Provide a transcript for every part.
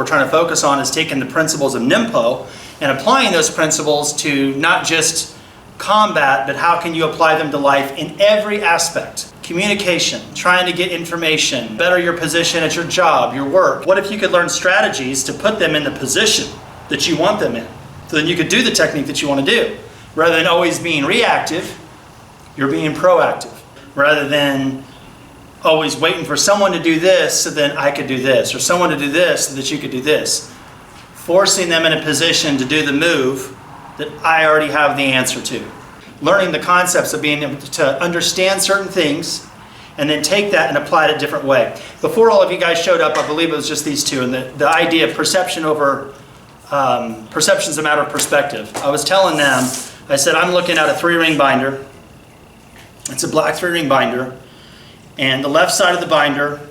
trying to focus on is taking the principles of Ninpo and applying those principles to not just combat, but how can you apply them to life in every aspect. Communication, trying to get information, better your position at your job, your work. What if you could learn strategies to put them in the position that you want them in? So then you could do the technique that you want to do. Rather than always being reactive, you're being proactive. Rather than always waiting for someone to do this so then I could do this, or someone to do this so that you could do this. Forcing them in a position to do the move that I already have the answer to. Learning the concepts of being able to understand certain things and then take that and apply it a different way. Before all of you guys showed up, I believe it was just these two, and the idea of perception over, perception's a matter of perspective. I was telling them, I said, I'm looking at a 3-ring binder. It's a black 3-ring binder, and the left side of the binder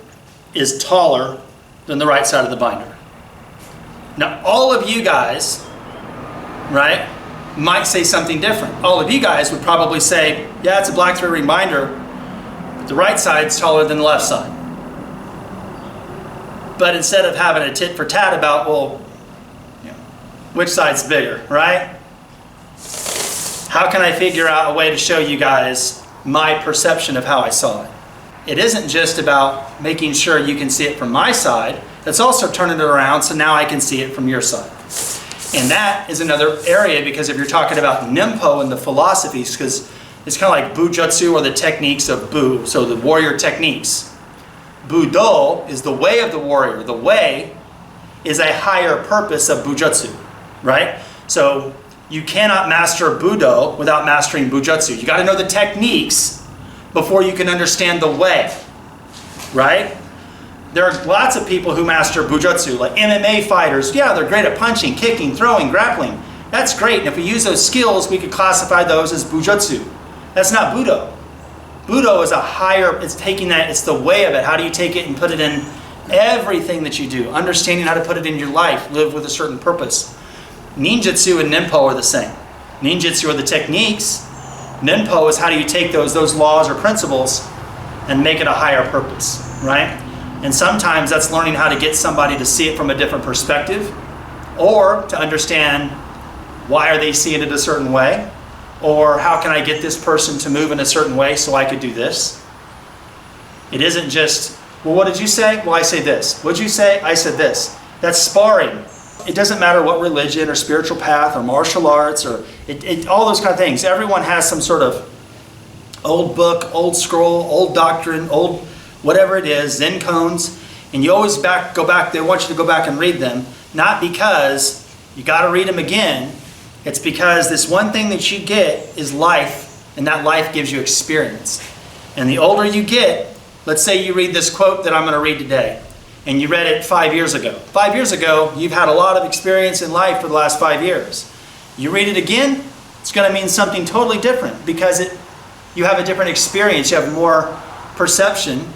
is taller than the right side of the binder. Now, all of you guys, right, might say something different. All of you guys would probably say, yeah, it's a black 3-ring binder, but the right side's taller than the left side. But instead of having a tit for tat about, well, you know, which side's bigger, right? How can I figure out a way to show you guys my perception of how I saw it? It isn't just about making sure you can see it from my side, it's also turning it around so now I can see it from your side. And that is another area, because if you're talking about Ninpo and the philosophies, because it's kind of like bujutsu, or the techniques of Bu, so the warrior techniques. Budo is the way of the warrior. The way is a higher purpose of bujutsu, right? So you cannot master Budo without mastering bujutsu. You got to know the techniques before you can understand the way, right? There are lots of people who master bujutsu, like MMA fighters. Yeah, they're great at punching, kicking, throwing, grappling. That's great, and if we use those skills, we could classify those as bujutsu. That's not Budo. Budo is a higher, it's taking that, it's the way of it. How do you take it and put it in everything that you do? Understanding how to put it in your life, live with a certain purpose. Ninjutsu and Ninpo are the same. Ninjutsu are the techniques. Ninpo is how do you take those laws or principles and make it a higher purpose, right? And sometimes that's learning how to get somebody to see it from a different perspective, or to understand why are they seeing it a certain way, or how can I get this person to move in a certain way so I could do this. It isn't just, well, what did you say? Well, I say this. What did you say? I said this. That's sparring. It doesn't matter what religion or spiritual path or martial arts or all those kind of things. Everyone has some sort of old book, old scroll, old doctrine, old whatever it is, Zen cones, and you always go back, they want you to go back and read them, not because you got to read them again, it's because this one thing that you get is life, and that life gives you experience. And the older you get, let's say you read this quote that I'm going to read today, and you read it 5 years ago. 5 years ago, you've had a lot of experience in life for the last 5 years. You read it again, it's going to mean something totally different, because you have a different experience, you have more perception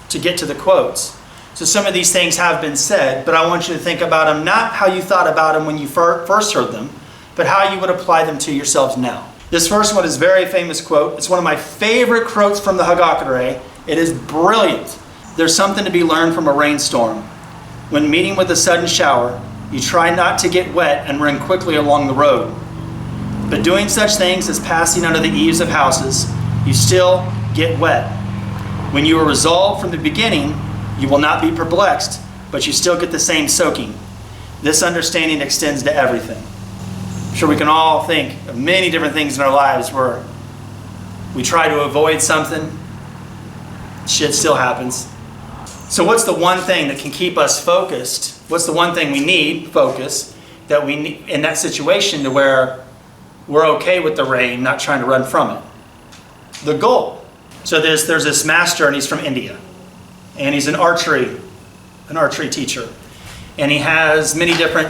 to get to the quotes. So some of these things have been said, but I want you to think about them, not how you thought about them when you first heard them, but how you would apply them to yourselves now. This first one is a very famous quote. It's one of my favorite quotes from the Hagakure. It is brilliant. There's something to be learned from a rainstorm. When meeting with a sudden shower, you try not to get wet and run quickly along the road. But doing such things as passing under the eaves of houses, you still get wet. When you are resolved from the beginning, you will not be perplexed, but you still get the same soaking. This understanding extends to everything. I'm sure we can all think of many different things in our lives where we try to avoid something, shit still happens. So what's the one thing that can keep us focused? What's the one thing we need, focus, that we need in that situation to where we're okay with the rain, not trying to run from it? The goal. So there's this master, and he's from India, and he's an archery teacher, and he has many different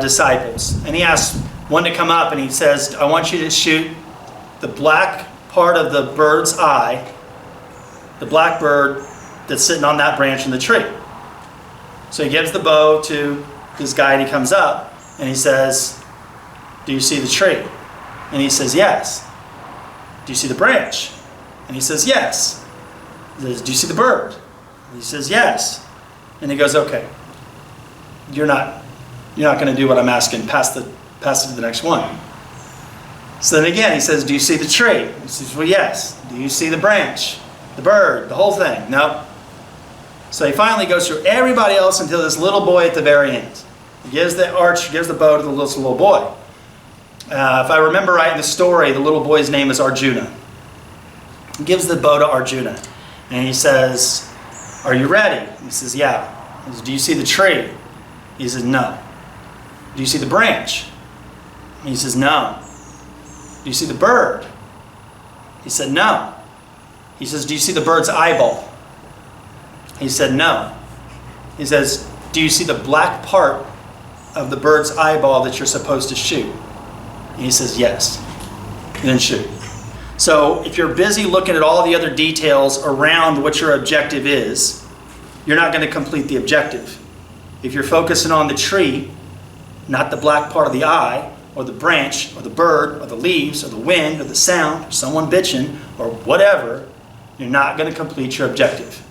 disciples, and he asks one to come up, and he says, I want you to shoot the black part of the bird's eye, the black bird that's sitting on that branch in the tree. So he gives the bow to this guy, and he comes up, and he says, do you see the tree? And he says, yes. Do you see the branch? And he says, yes. He says, do you see the bird? And he says, yes. And he goes, okay. you're not going to do what I'm asking. Pass it to the next one. So then again, he says, do you see the tree? He says, well, yes. Do you see the branch, the bird, the whole thing? No. So he finally goes through everybody else until this little boy at the very end. He gives the bow to the little boy. If I remember right in the story, the little boy's name is Arjuna. He gives the bow to Arjuna. And he says, are you ready? He says, yeah. He says, do you see the tree? He says, no. Do you see the branch? He says, no. Do you see the bird? He said, no. He says, do you see the bird's eyeball? He said, no. He says, do you see the black part of the bird's eyeball that you're supposed to shoot? And he says, yes. And then shoot. So if you're busy looking at all the other details around what your objective is, you're not going to complete the objective. If you're focusing on the tree, not the black part of the eye, or the branch, or the bird, or the leaves, or the wind, or the sound, or someone bitching, or whatever, you're not going to complete your objective.